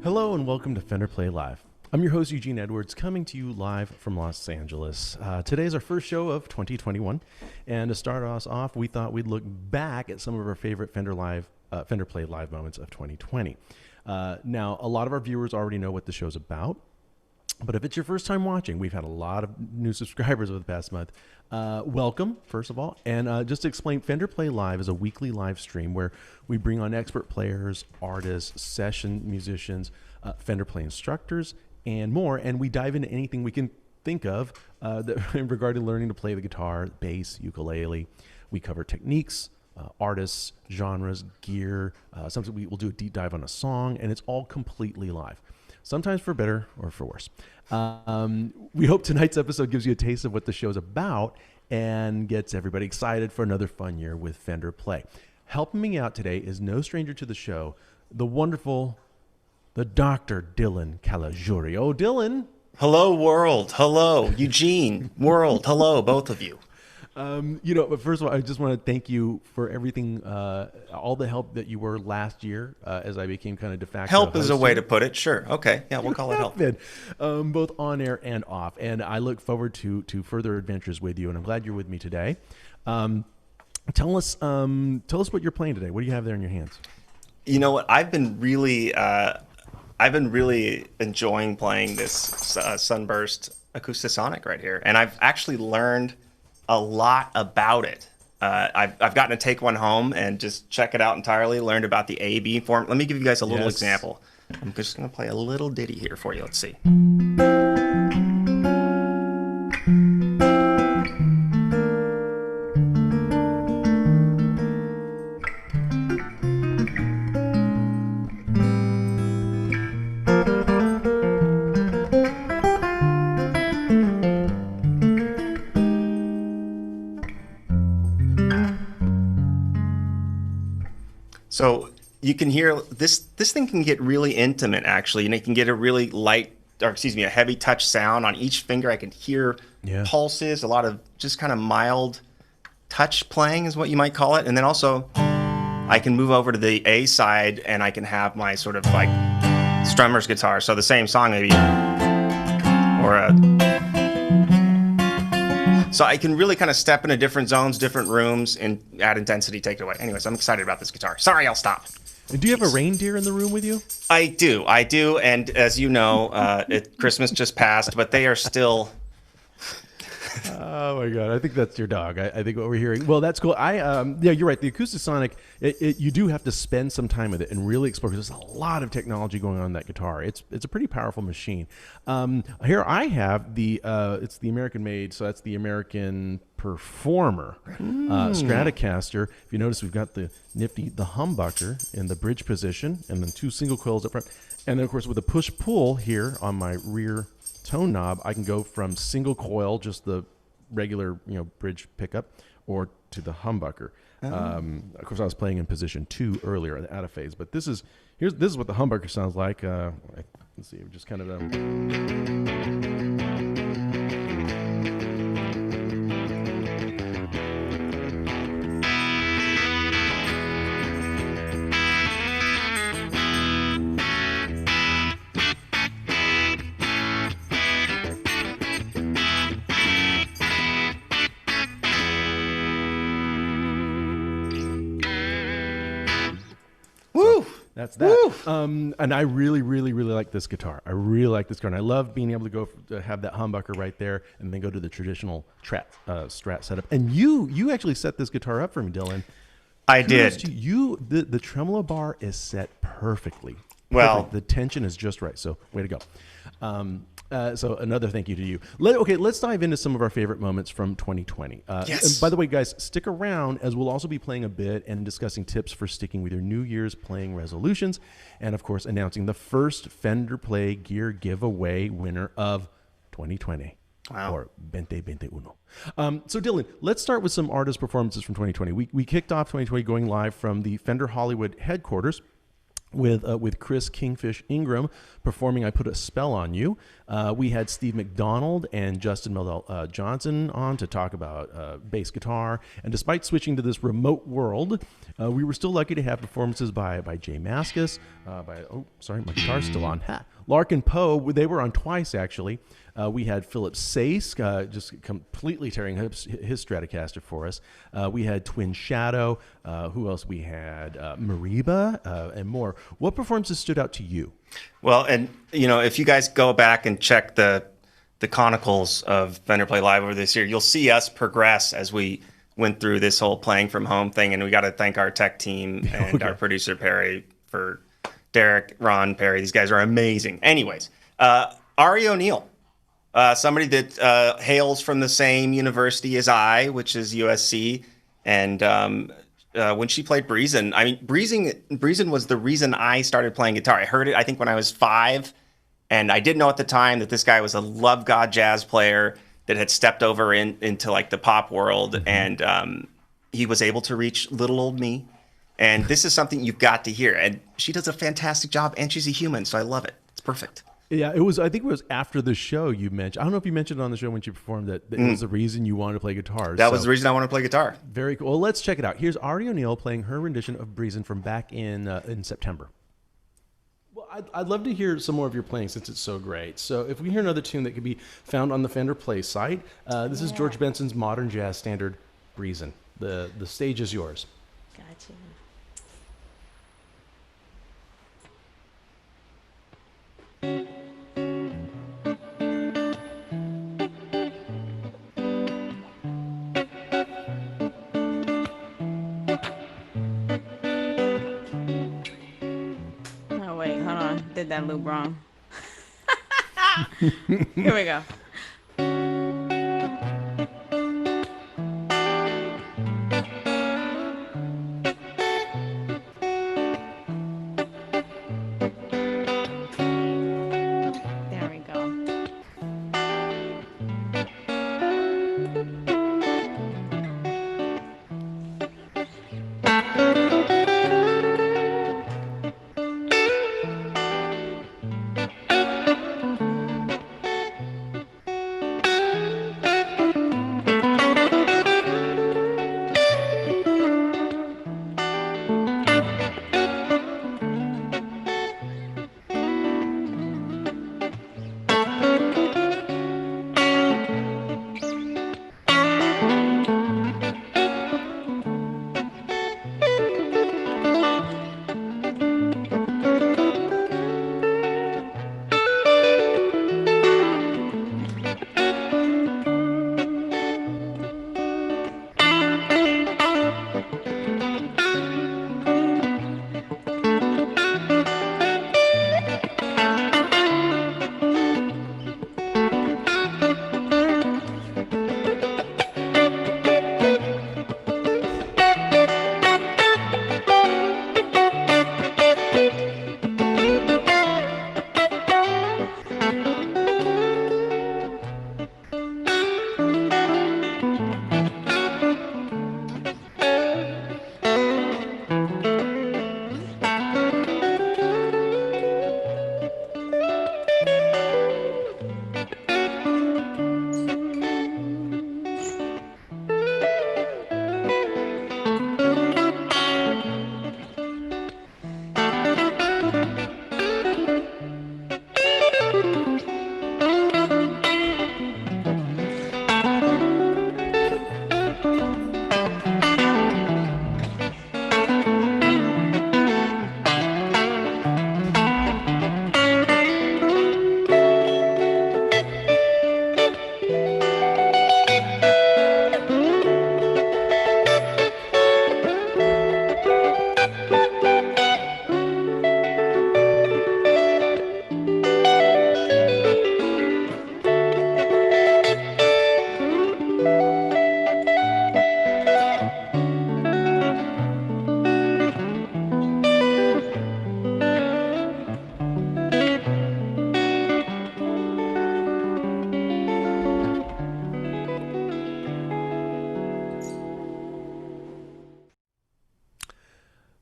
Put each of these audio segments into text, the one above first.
Hello and welcome to Fender Play Live. I'm your host, Eugene Edwards, coming to you live from Los Angeles. Today is our first show of 2021, and to start us off, we thought we'd look back at some of our favorite Fender Play Live moments of 2020. Now, a lot of our viewers already know what the show's about, but if it's your first time watching, we've had a lot of new subscribers over the past month. Welcome, first of all. And just to explain, Fender Play Live is a weekly live stream where we bring on expert players, artists, session musicians, Fender Play instructors, and more. And we dive into anything we can think of regarding learning to play the guitar, bass, ukulele. We cover techniques, artists, genres, gear. Sometimes we will do a deep dive on a song, and it's all completely live. Sometimes for better or for worse. We hope tonight's episode gives you a taste of what the show's about and gets everybody excited for another fun year with Fender Play. Helping me out today is no stranger to the show, the wonderful, the Dr. Dylan Caligiuri. Oh, Dylan. Hello, world. Hello, Eugene. World. Hello, both of you. But first of all, I just want to thank you for everything, all the help that you were last year as I became kind of de facto Help is a way here. to put it. Sure. Okay. Yeah, we'll call it help. Both on air and off. And I look forward to further adventures with you, and I'm glad you're with me today. Tell us what you're playing today. What do you have there in your hands? You know what? I've been really enjoying playing this Sunburst Acoustasonic right here, and I've actually learned a lot about it. I've gotten to take one home and just check it out entirely, learned about the A-B form. Let me give you guys a little example. I'm just going to play a little ditty here for you. Let's see. So you can hear this thing can get really intimate, actually, and it can get a really a heavy touch sound on each finger. I can hear pulses, a lot of just kind of mild touch playing is what you might call it. And then also I can move over to the A side and I can have my sort of like strummer's guitar. So the same song maybe, so I can really kind of step into different zones, different rooms, and add intensity, take it away. Anyways, I'm excited about this guitar. Sorry, I'll stop. And do you have a reindeer in the room with you? I do. And as you know, Christmas just passed, but they are still... Oh my God! I think that's your dog. I think what we're hearing. Well, that's cool. You're right. The Acoustasonic, you do have to spend some time with it and really explore, because there's a lot of technology going on in that guitar. It's a pretty powerful machine. Here I have it's the American made, so that's the American Performer Stratocaster. If you notice, we've got the humbucker in the bridge position, and then two single coils up front, and then of course with a push pull here on my rear tone knob, I can go from single coil, just the regular bridge pickup, or to the humbucker. Of course, I was playing in position 2 earlier, out of phase, but this is what the humbucker sounds like. Let's see, just kind of. That's that. And I really, really, really like this guitar. I really like this guitar. And I love being able to have that humbucker right there and then go to the traditional Strat setup. And you actually set this guitar up for me, Dylan. I did. The tremolo bar is set perfectly. Well, perfect. The tension is just right. So way to go. So another thank you to you. Let's dive into some of our favorite moments from 2020. Yes. And by the way, guys, stick around, as we'll also be playing a bit and discussing tips for sticking with your New Year's playing resolutions, and of course announcing the first Fender Play gear giveaway winner of 2020. Wow. Or 2021. So Dylan, let's start with some artist performances from 2020. We kicked off 2020 going live from the Fender Hollywood headquarters. with Chris Kingfish Ingram performing "I Put a Spell on You." We had Steve McDonald and Justin Meldal Johnson on to talk about bass guitar. And despite switching to this remote world, we were still lucky to have performances by Jay Mascis, my guitar's still on. Lark and Poe, they were on twice actually. We had Philip Sayce just completely tearing his Stratocaster for us. We had Twin Shadow. Who else we had? Mariba and more. What performances stood out to you? Well, and if you guys go back and check the chronicles of Fender Play Live over this year, you'll see us progress as we went through this whole playing from home thing. And we got to thank our tech team and our producer Perry for Derek, Ron, Perry. These guys are amazing. Anyways, Ari O'Neill. Somebody that hails from the same university as I, which is USC, and when she played Breezin', Breezin' was the reason I started playing guitar. I heard it, I think, when I was 5, and I didn't know at the time that this guy was a Love God jazz player that had stepped over into like the pop world, and he was able to reach little old me. And this is something you've got to hear, and she does a fantastic job, and she's a human, so I love it. It's perfect. Yeah, it was. I think it was after the show you mentioned. I don't know if you mentioned it on the show when she performed that it was the reason you wanted to play guitar. That was the reason I wanted to play guitar. Very cool. Well, let's check it out. Here's Ari O'Neill playing her rendition of "Breezin'" from back in September. Well, I'd love to hear some more of your playing since it's so great. So if we hear another tune that could be found on the Fender Play site, this is George Benson's modern jazz standard, "Breezin'." The stage is yours. Gotcha. Did that loop wrong. Here we go. There we go.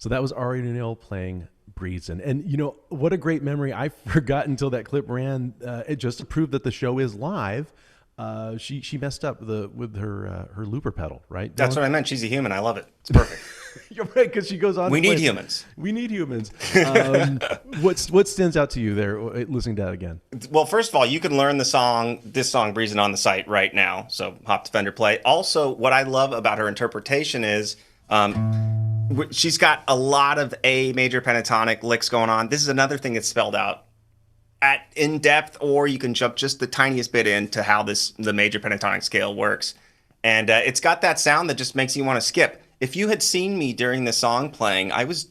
So that was Ari O'Neill playing breathes in. And what a great memory. I forgot until that clip ran. It just to prove that the show is live. She messed up with her looper pedal, right? That's what I meant. She's a human. I love it. It's perfect. You're right, because she goes on. We need humans. We need humans. What stands out to you there, listening to that again? Well, first of all, you can learn this song, Breezing, on the site right now. So hop to Fender Play. Also, what I love about her interpretation is she's got a lot of A major pentatonic licks going on. This is another thing that's spelled out in depth, or you can jump just the tiniest bit into how the major pentatonic scale works. And it's got that sound that just makes you want to skip. If you had seen me during the song playing, it was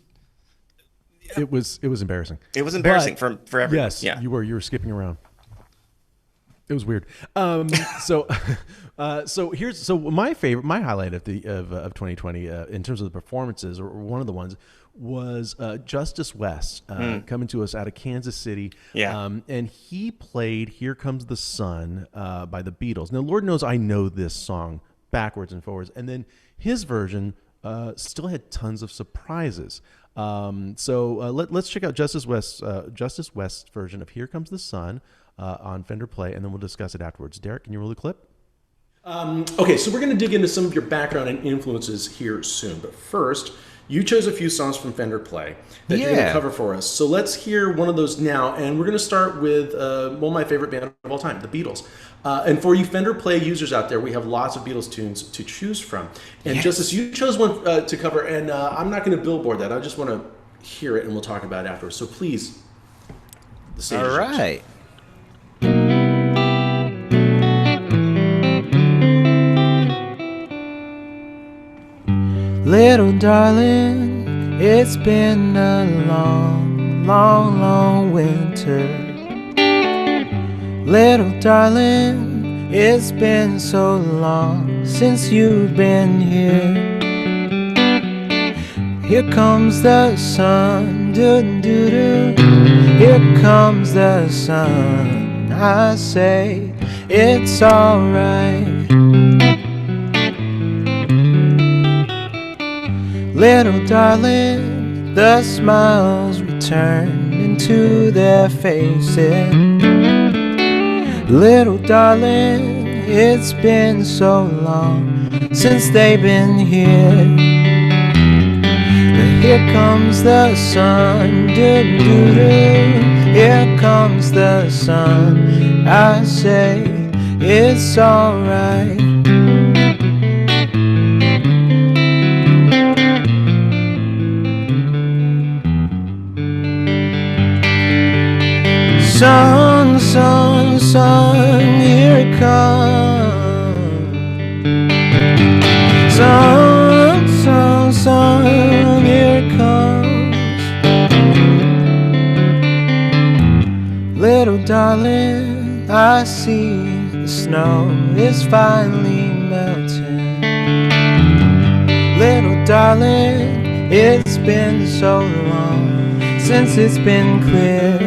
embarrassing. It was embarrassing for everyone. Yes, yeah. You were skipping around. It was weird. So my highlight of 2020 in terms of the performances, or one of the ones, was Justice West coming to us out of Kansas City. Yeah. And he played "Here Comes the Sun" by the Beatles. Now, Lord knows I know this song backwards and forwards, and then his version still had tons of surprises. Let's check out Justice West's version of "Here Comes the Sun" on Fender Play, and then we'll discuss it afterwards. Derek, can you roll the clip? Okay, so we're going to dig into some of your background and influences here soon. But first, you chose a few songs from Fender Play that you're going to cover for us. So let's hear one of those now. And we're going to start with my favorite band of all time, the Beatles. And for you Fender Play users out there, we have lots of Beatles tunes to choose from. And Justice, you chose one to cover, and I'm not going to billboard that. I just want to hear it, and we'll talk about it afterwards. So please, the stage is yours. All right. Little darling, it's been a long, long, long winter. Little darling, it's been so long since you've been here. Here comes the sun, doo-doo-doo. Here comes the sun. I say it's alright. Little darling, the smiles return into their faces. Little darling, it's been so long since they've been here. But here comes the sun, doo-doo-doo. Here comes the sun. I say it's alright. Sun, sun, sun, here it comes. Sun, sun, sun, here it comes. Little darling, I see the snow is finally melting. Little darling, it's been so long since it's been clear.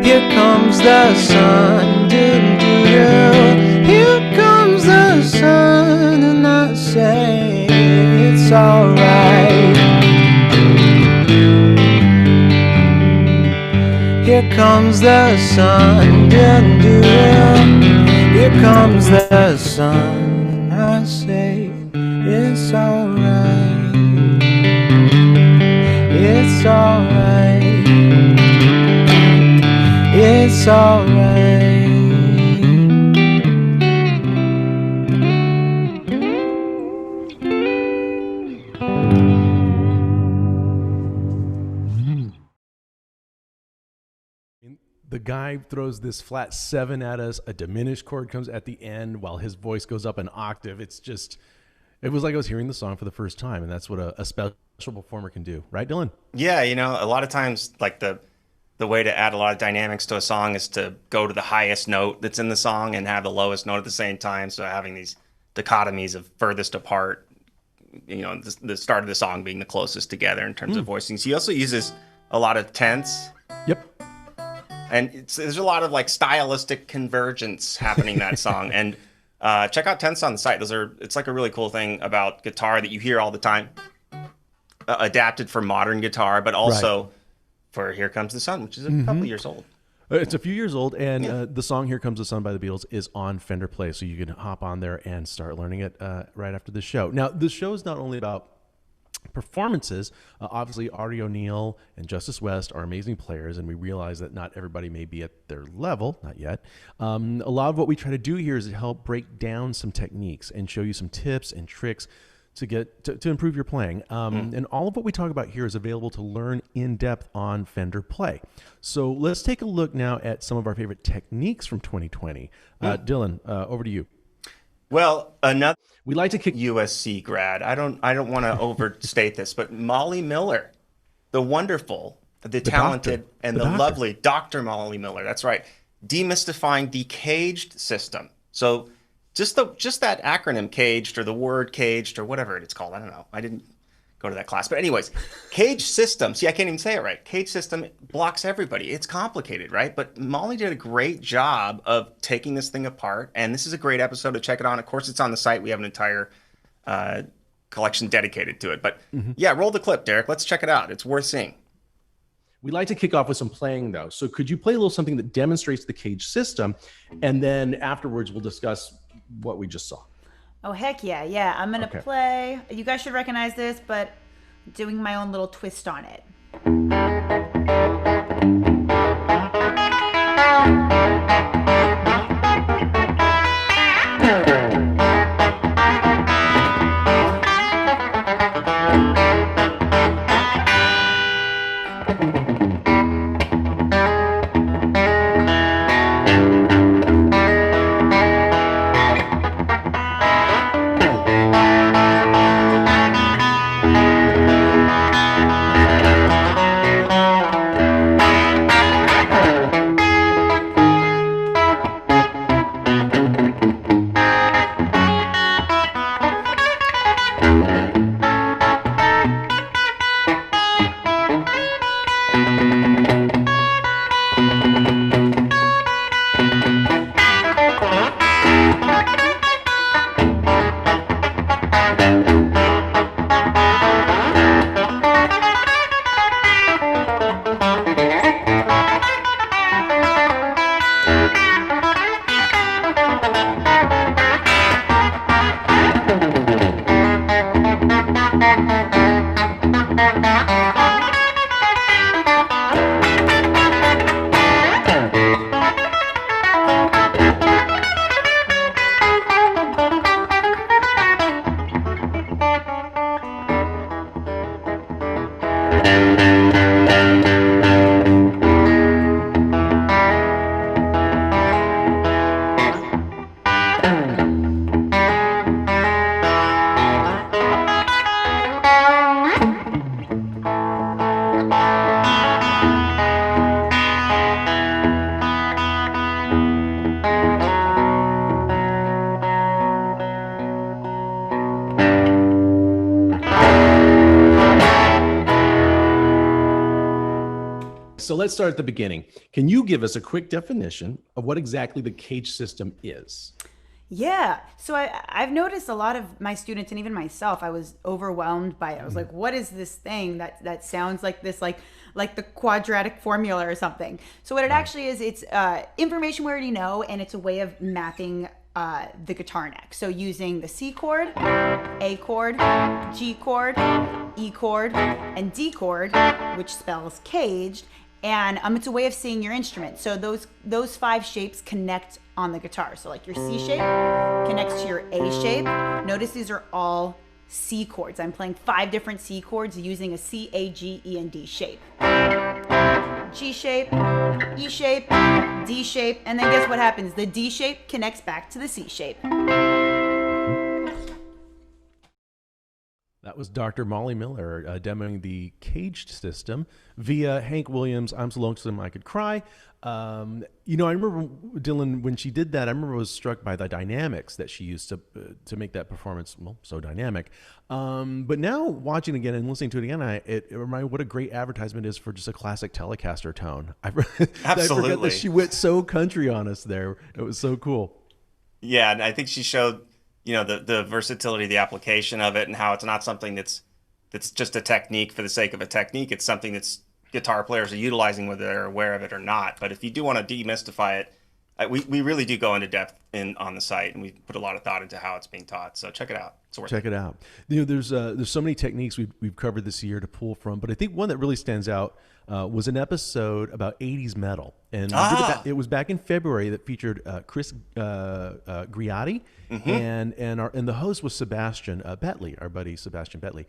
Here comes the sun, doo-doo-doo. Here comes the sun, and I say it's alright. Here comes the sun, doo-doo-doo. Here comes the sun, and I say it's alright. It's alright. It's alright. The guy throws this flat 7 at us. A diminished chord comes at the end while his voice goes up an octave. It was like I was hearing the song for the first time, and that's what a special performer can do. Right, Dylan? Yeah, a lot of times, like the way to add a lot of dynamics to a song is to go to the highest note that's in the song and have the lowest note at the same time. So having these dichotomies of furthest apart, the start of the song being the closest together in terms of voicings. He also uses a lot of tenths. Yep. And there's a lot of like stylistic convergence happening in that song. And check out tenths on the site. It's like a really cool thing about guitar that you hear all the time. adapted for modern guitar, but also for Here Comes the Sun, which is a couple years old. It's a few years old, and the song "Here Comes the Sun" by the Beatles is on Fender Play, so you can hop on there and start learning it right after the show. Now, the show is not only about performances. Obviously, Artie O'Neill and Justice West are amazing players, and we realize that not everybody may be at their level, not yet. A lot of what we try to do here is to help break down some techniques and show you some tips and tricks to improve your playing. And all of what we talk about here is available to learn in depth on Fender Play. So let's take a look now at some of our favorite techniques from 2020. Dylan, over to you. Well, another we like to kick USC grad. I don't want to overstate this, but Molly Miller, the wonderful, the talented, doctor. and the lovely Dr. Molly Miller. That's right. Demystifying the caged system. So just that acronym caged, or the word caged, or whatever it's called. I don't know. I didn't go to that class. But anyways, cage system. See, I can't even say it right. Cage system blocks everybody. It's complicated, right? But Molly did a great job of taking this thing apart. And this is a great episode to check it on. Of course, it's on the site. We have an entire collection dedicated to it. But yeah, roll the clip, Derek. Let's check it out. It's worth seeing. We like to kick off with some playing, though. So could you play a little something that demonstrates the cage system? And then afterwards, we'll discuss what we just saw. Oh, heck yeah. Yeah, I'm going to play. You guys should recognize this, but doing my own little twist on it. So let's start at the beginning. Can you give us a quick definition of what exactly the cage system is? Yeah. So I've noticed a lot of my students, and even myself, I was overwhelmed by it. I was like, what is this thing that sounds like this, like the quadratic formula or something? So what it actually is, it's information we already know, and it's a way of mapping the guitar neck. So using the C chord, A chord, G chord, E chord, and D chord, which spells caged. And it's a way of seeing your instrument. So those 5 shapes connect on the guitar. So like your C shape connects to your A shape. Notice these are all C chords. I'm playing 5 different C chords using a C, A, G, E, and D shape. G shape, E shape, D shape, and then guess what happens? The D shape connects back to the C shape. That was Dr. Molly Miller demoing the caged system via Hank Williams' I'm So Lonesome I Could Cry. I remember, Dylan, when she did that, I remember I was struck by the dynamics that she used to make that performance, so dynamic. But now watching again and listening to it again, it reminded me what a great advertisement is for just a classic Telecaster tone. Absolutely. I forgot that she went so country on us there. It was so cool. Yeah, and I think she showed the versatility, the application of it, and how it's not something that's that's just a technique for the sake of a technique. It's something that's guitar players are utilizing whether they're aware of it or not. But if you do want to demystify it, we really do go into depth on the site, and we put a lot of thought into how it's being taught. So check it out. Check it out. There's so many techniques we've covered this year to pull from, but I think one that really stands out was an episode about 80s metal, and it was back in February that featured Chris Griotti, and the host was Sebastian Betley, our buddy Sebastian Betley.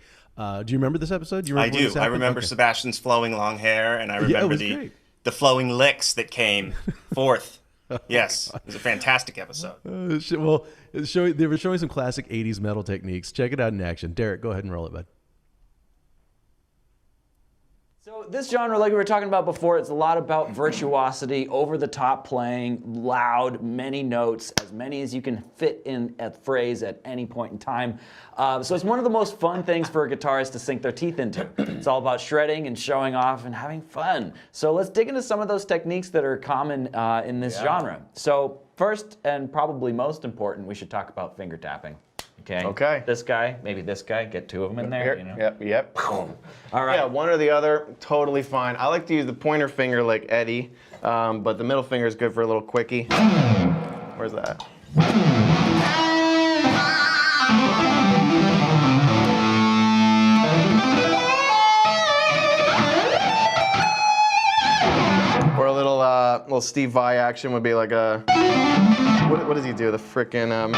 Do you remember this episode? I do. I remember Sebastian's flowing long hair, and I remember the flowing licks that came forth. Yes, it was a fantastic episode. They were showing some classic 80s metal techniques. Check it out in action. Derek, go ahead and roll it, bud. So this genre, like we were talking about before, it's a lot about virtuosity, over-the-top playing, loud, many notes, as many as you can fit in a phrase at any point in time. So it's one of the most fun things for a guitarist to sink their teeth into. It's all about shredding and showing off and having fun. So let's dig into some of those techniques that are common in this genre. So first, and probably most important, we should talk about finger tapping. Okay. This guy, maybe this guy, get two of them in there. Yep. All right. Yeah, one or the other, totally fine. I like to use the pointer finger like Eddie, but the middle finger is good for a little quickie. Where's that? Or a little Steve Vai action would be like a, what does he do? The frickin'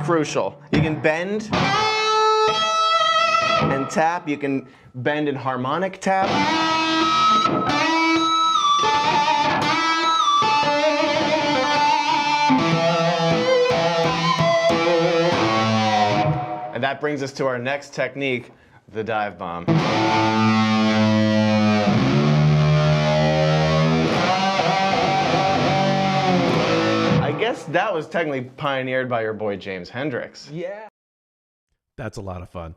crucial. You can bend and tap. You can bend and harmonic tap. And that brings us to our next technique, the dive bomb. I guess that was technically pioneered by your boy James Hendrix. Yeah. That's a lot of fun.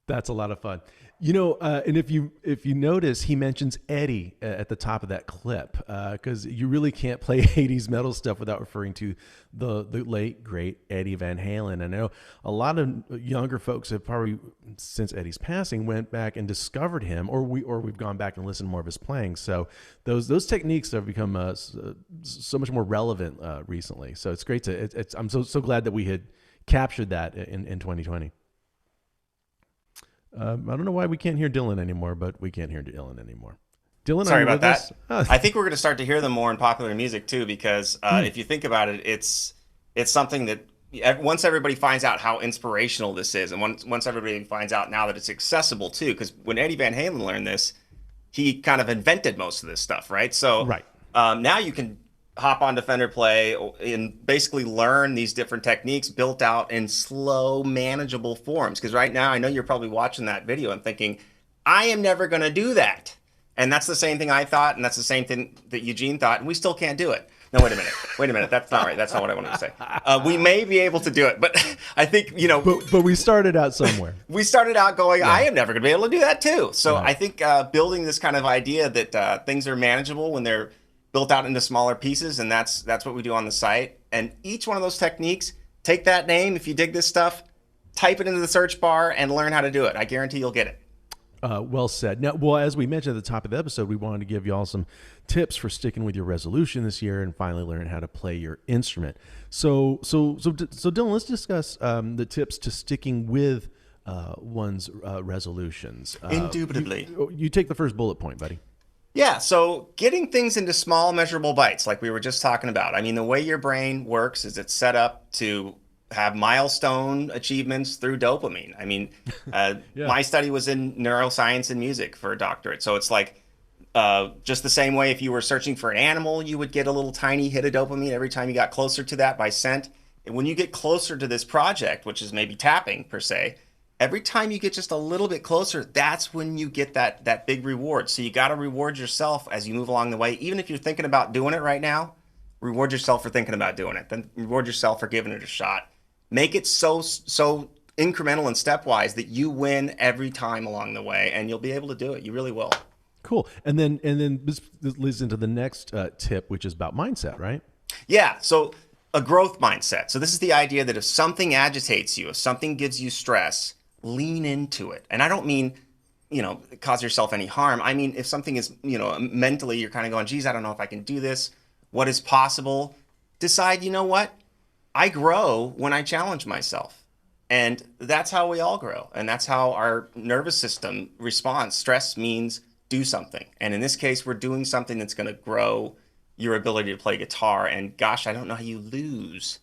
And if you notice, he mentions Eddie at the top of that clip, because you really can't play 80s metal stuff without referring to the late great Eddie Van Halen. I know a lot of younger folks have probably, since Eddie's passing, went back and discovered him, or we've gone back and listened more of his playing. So those techniques have become so much more relevant recently. So it's great I'm so glad that we had captured that in 2020. I don't know why we can't hear Dylan anymore, but we can't hear Dylan anymore. Dylan, sorry about that. I think we're going to start to hear them more in popular music too, because if you think about it, it's something that once everybody finds out how inspirational this is, and once everybody finds out now that it's accessible too, because when Eddie Van Halen learned this, he kind of invented most of this stuff, right? So now you can hop onto Fender Play and basically learn these different techniques built out in slow, manageable forms. Because right now, I know you're probably watching that video and thinking, I am never going to do that. And that's the same thing I thought, and that's the same thing that Eugene thought, and we still can't do it. No, wait a minute. That's not right. That's not what I wanted to say. We may be able to do it, but I think, But we started out somewhere. We started out going, I am never going to be able to do that too. So I think building this kind of idea that things are manageable when they're built out into smaller pieces, and that's what we do on the site. And each one of those techniques, take that name, if you dig this stuff, type it into the search bar and learn how to do it. I guarantee you'll get it. Well said. Now, well, as we mentioned at the top of the episode, we wanted to give you all some tips for sticking with your resolution this year and finally learn how to play your instrument. So Dylan, let's discuss the tips to sticking with one's resolutions. Indubitably. You take the first bullet point, buddy. Yeah, so getting things into small, measurable bites, like we were just talking about. I mean, the way your brain works is it's set up to have milestone achievements through dopamine. I mean, my study was in neuroscience and music for a doctorate. So it's like just the same way if you were searching for an animal, you would get a little tiny hit of dopamine every time you got closer to that by scent. And when you get closer to this project, which is maybe tapping per se, every time you get just a little bit closer, that's when you get that big reward. So you got to reward yourself as you move along the way. Even if you're thinking about doing it right now, reward yourself for thinking about doing it. Then reward yourself for giving it a shot. Make it so incremental and stepwise that you win every time along the way, and you'll be able to do it. You really will. Cool. And then this leads into the next tip, which is about mindset, right? Yeah. So a growth mindset. So this is the idea that if something agitates you, if something gives you stress, lean into it. And I don't mean, cause yourself any harm. I mean, if something is, mentally you're kind of going, geez, I don't know if I can do this. What is possible? Decide, you know what? I grow when I challenge myself. And that's how we all grow. And that's how our nervous system responds. Stress means do something. And in this case, we're doing something that's going to grow your ability to play guitar. And gosh, I don't know how you lose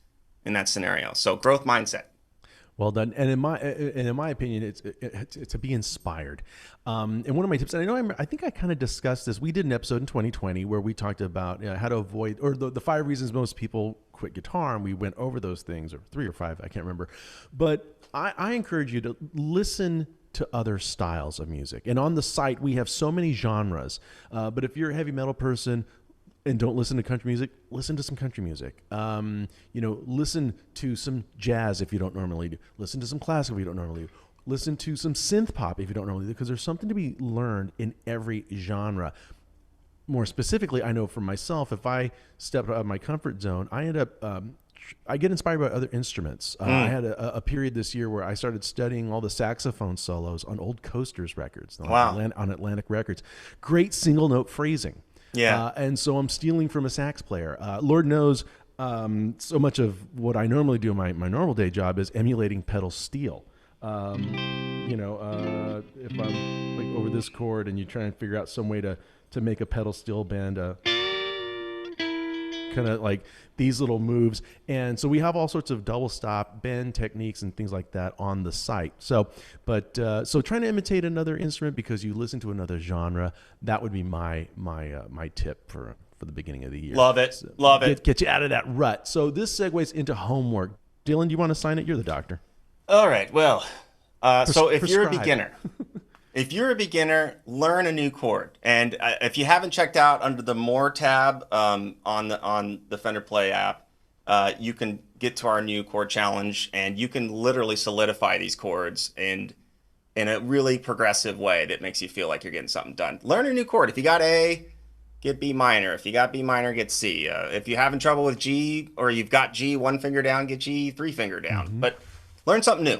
in that scenario. So growth mindset. Well done. And in my opinion, it's to be inspired. And one of my tips, and I think I kind of discussed this. We did an episode in 2020 where we talked about how to avoid, or the 5 reasons most people quit guitar, and we went over those things, or 3 or 5, I can't remember. But I encourage you to listen to other styles of music. And on the site, we have so many genres. But if you're a heavy metal person, and don't listen to country music, listen to some country music. Listen to some jazz if you don't normally do. Listen to some classical if you don't normally do. Listen to some synth pop if you don't normally do, because there's something to be learned in every genre. More specifically, I know for myself, if I step out of my comfort zone, I end up, I get inspired by other instruments. I had a period this year where I started studying all the saxophone solos on old Coasters records, on Atlantic Records. Great single note phrasing. Yeah. And so I'm stealing from a sax player. Lord knows so much of what I normally do in my normal day job is emulating pedal steel. If I'm like over this chord and you try and figure out some way to make a pedal steel bend, kind of like these little moves. And so we have all sorts of double stop bend techniques and things like that on the site. So trying to imitate another instrument because you listen to another genre, that would be my tip for the beginning of the year. Love it. So Love it. Get you out of that rut. So this segues into homework. Dylan, do you want to sign it? You're the doctor. All right. Well, so if you're a prescribe. beginner, learn a new chord. And if you haven't checked out under the More tab on the Fender Play app, you can get to our new chord challenge, and you can literally solidify these chords in a really progressive way that makes you feel like you're getting something done. Learn a new chord. If you got A, get B minor. If you got B minor, get C. If you're having trouble with G, or you've got G 1 finger down, get G 3 finger down. Mm-hmm. But learn something new.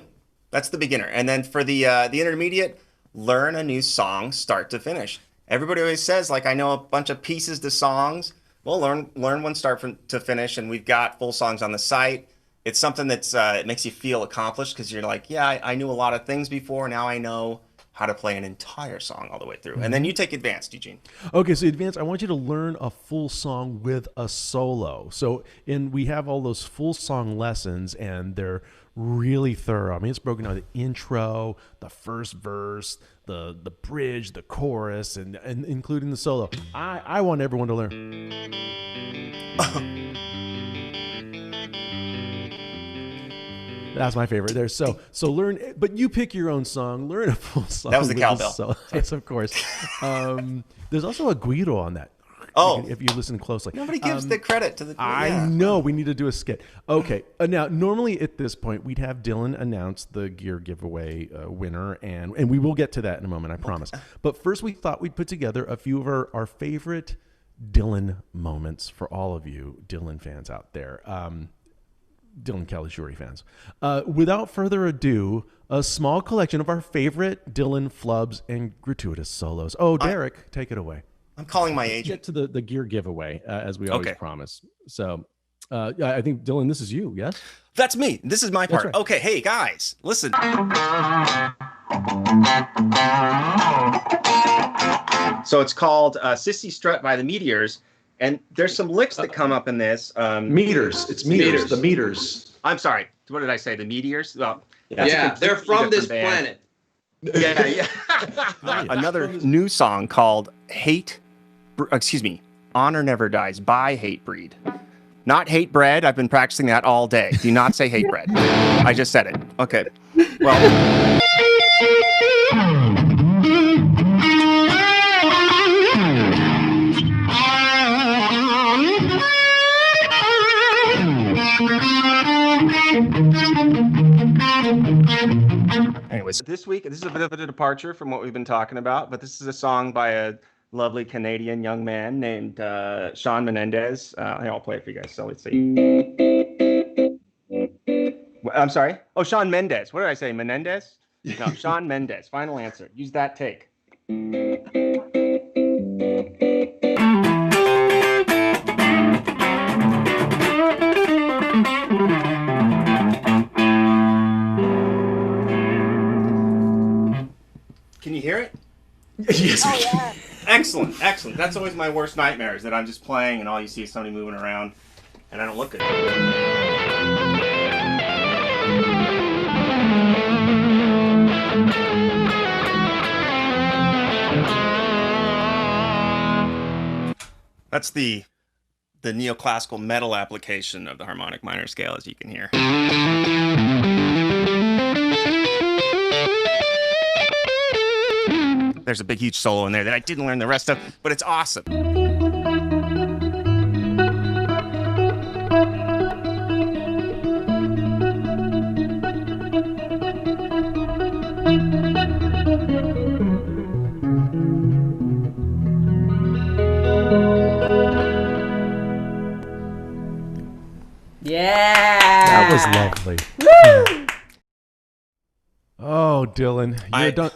That's the beginner. And then for the intermediate, learn a new song start to finish. Everybody always says, like, I know a bunch of pieces to songs. Well, learn one start to finish, and we've got full songs on the site. It's something that's it makes you feel accomplished because you're like, yeah, I knew a lot of things before. Now I know how to play an entire song all the way through. And then you take advanced, Eugene. Okay, so advanced, I want you to learn a full song with a solo. So we have all those full song lessons, and they're really thorough. I mean, it's broken down the intro, the first verse, the bridge, the chorus, and including the solo. I want everyone to learn. That's my favorite. There, so learn, but you pick your own song. Learn a full song. That was the cowbell. Yes, of course. There's also a guido on that. Oh, if you listen closely, nobody gives the credit to the. I know we need to do a skit. Okay, now normally at this point we'd have Dylan announce the gear giveaway winner, and we will get to that in a moment, I promise. But first, we thought we'd put together a few of our favorite Dylan moments for all of you Dylan fans out there. Dylan Caligiuri fans. Without further ado, a small collection of our favorite Dylan flubs and gratuitous solos. Oh, Derek, take it away. I'm calling my Let's agent. get to the gear giveaway, as we always promise. So I think, Dylan, this is you, yes? That's me. This is my part. Right. Okay, hey, guys, listen. So it's called Sissy Strut by the Meteors. And there's some licks that come up in this. Meters. It's meters. The meters. I'm sorry. What did I say? The Meteors? Well, yeah, they're from this planet. Yeah. Another new song called Honor Never Dies by Hatebreed. Not hate bread. I've been practicing that all day. Do not say hate bread. I just said it. Okay. Well. Anyways, this week, this is a bit of a departure from what we've been talking about, but this is a song by a lovely Canadian young man named Shawn Menendez. I'll play it for you guys, so let's see. I'm sorry. Oh, Shawn Mendes. What did I say? Menendez? No, Shawn Mendes. Final answer. Use that take. Can you hear it? Yes. Oh, yeah. Excellent, excellent. That's always my worst nightmare, is that I'm just playing and all you see is somebody moving around and I don't look at it. That's the neoclassical metal application of the harmonic minor scale, as you can hear. There's a big, huge solo in there that I didn't learn the rest of, but it's awesome. Yeah. That was lovely. Woo! Oh, Dylan,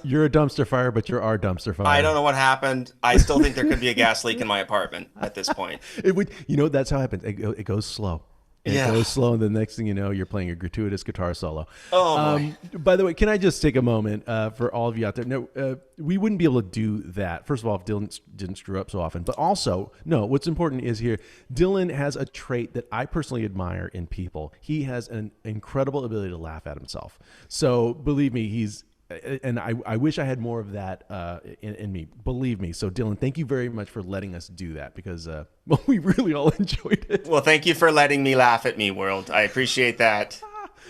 you're a dumpster fire, but you're our dumpster fire. I don't know what happened. I still think there could be a gas leak in my apartment at this point. It would, that's how it happens. It goes slow. It goes slow, and the next thing you know, you're playing a gratuitous guitar solo. Oh, boy. By the way, can I just take a moment for all of you out there? No, we wouldn't be able to do that. First of all, if Dylan didn't screw up so often. But also, no, what's important is here, Dylan has a trait that I personally admire in people. He has an incredible ability to laugh at himself. So believe me, and I wish I had more of that in me. Believe me. So Dylan, thank you very much for letting us do that, because we really all enjoyed it. Well, thank you for letting me laugh at me, world. I appreciate that.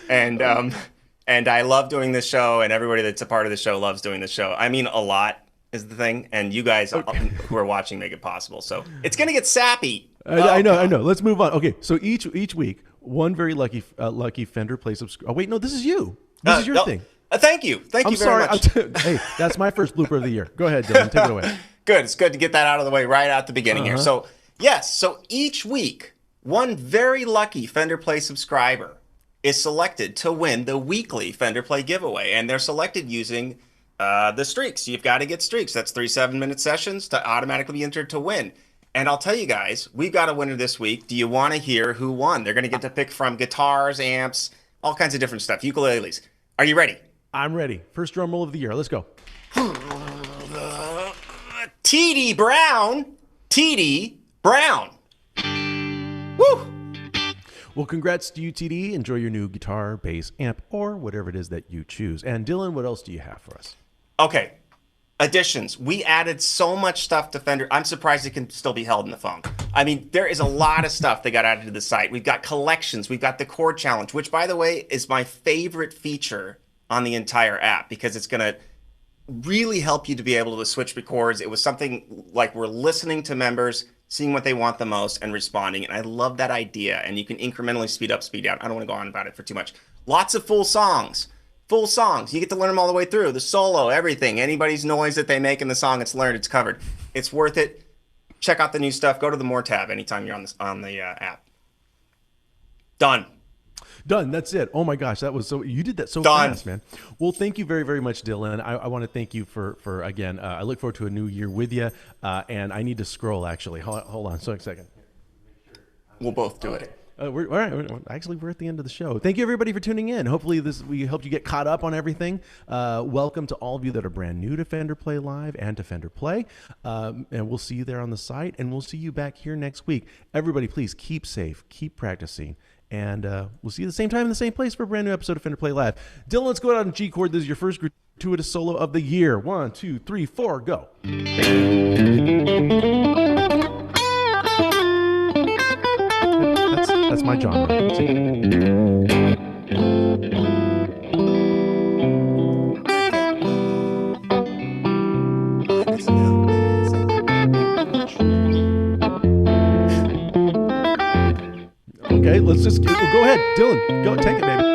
And I love doing this show, and everybody that's a part of the show loves doing the show. I mean, a lot is the thing, and you guys who are watching make it possible. So it's gonna get sappy. I know. Let's move on. Okay, so each week, one very lucky Fender Play subscriber. Oh wait, no, this is you. This is your thing. Thank you. Thank you very much. Hey, that's my first blooper of the year. Go ahead, Dylan. Take it away. Good. It's good to get that out of the way right at the beginning here. So, yes. So each week, one very lucky Fender Play subscriber is selected to win the weekly Fender Play giveaway. And they're selected using the streaks. You've got to get streaks. That's 3 7-minute sessions to automatically be entered to win. And I'll tell you guys, we've got a winner this week. Do you want to hear who won? They're going to get to pick from guitars, amps, all kinds of different stuff, ukuleles. Are you ready? I'm ready. First drum roll of the year. Let's go. T.D. Brown. T.D. Brown. Woo! Well, congrats to you, TD. Enjoy your new guitar, bass, amp, or whatever it is that you choose. And Dylan, what else do you have for us? Okay. Additions. We added so much stuff to Fender. I'm surprised it can still be held in the phone. I mean, there is a lot of stuff that got added to the site. We've got collections. We've got the Chord Challenge, which, by the way, is my favorite feature on the entire app, because it's going to really help you to be able to switch chords. It was something like we're listening to members, seeing what they want the most, and responding. And I love that idea. And you can incrementally speed up, speed down. I don't want to go on about it for too much. Lots of full songs. Full songs. You get to learn them all the way through. The solo, everything. Anybody's noise that they make in the song, it's learned, it's covered. It's worth it. Check out the new stuff. Go to the More tab anytime you're on the app. Done. Done. That's it. Oh my gosh, you did that so Done. fast, man. Well, thank you very, very much, Dylan. I want to thank you for again. I look forward to a new year with you. And I need to scroll actually. Hold on, so a second. We'll both do it. We're all right. Actually, we're at the end of the show. Thank you everybody for tuning in. Hopefully we helped you get caught up on everything. Welcome to all of you that are brand new to Fender Play Live and to Fender Play. And we'll see you there on the site, and we'll see you back here next week. Everybody, please keep safe, keep practicing. And we'll see you at the same time in the same place for a brand new episode of Fender Play Live. Dylan, let's go out on G chord. This is your first gratuitous solo of the year. 1, 2, 3, 4, go. That's my genre. Okay, let's just go ahead, Dylan. Go take it, baby.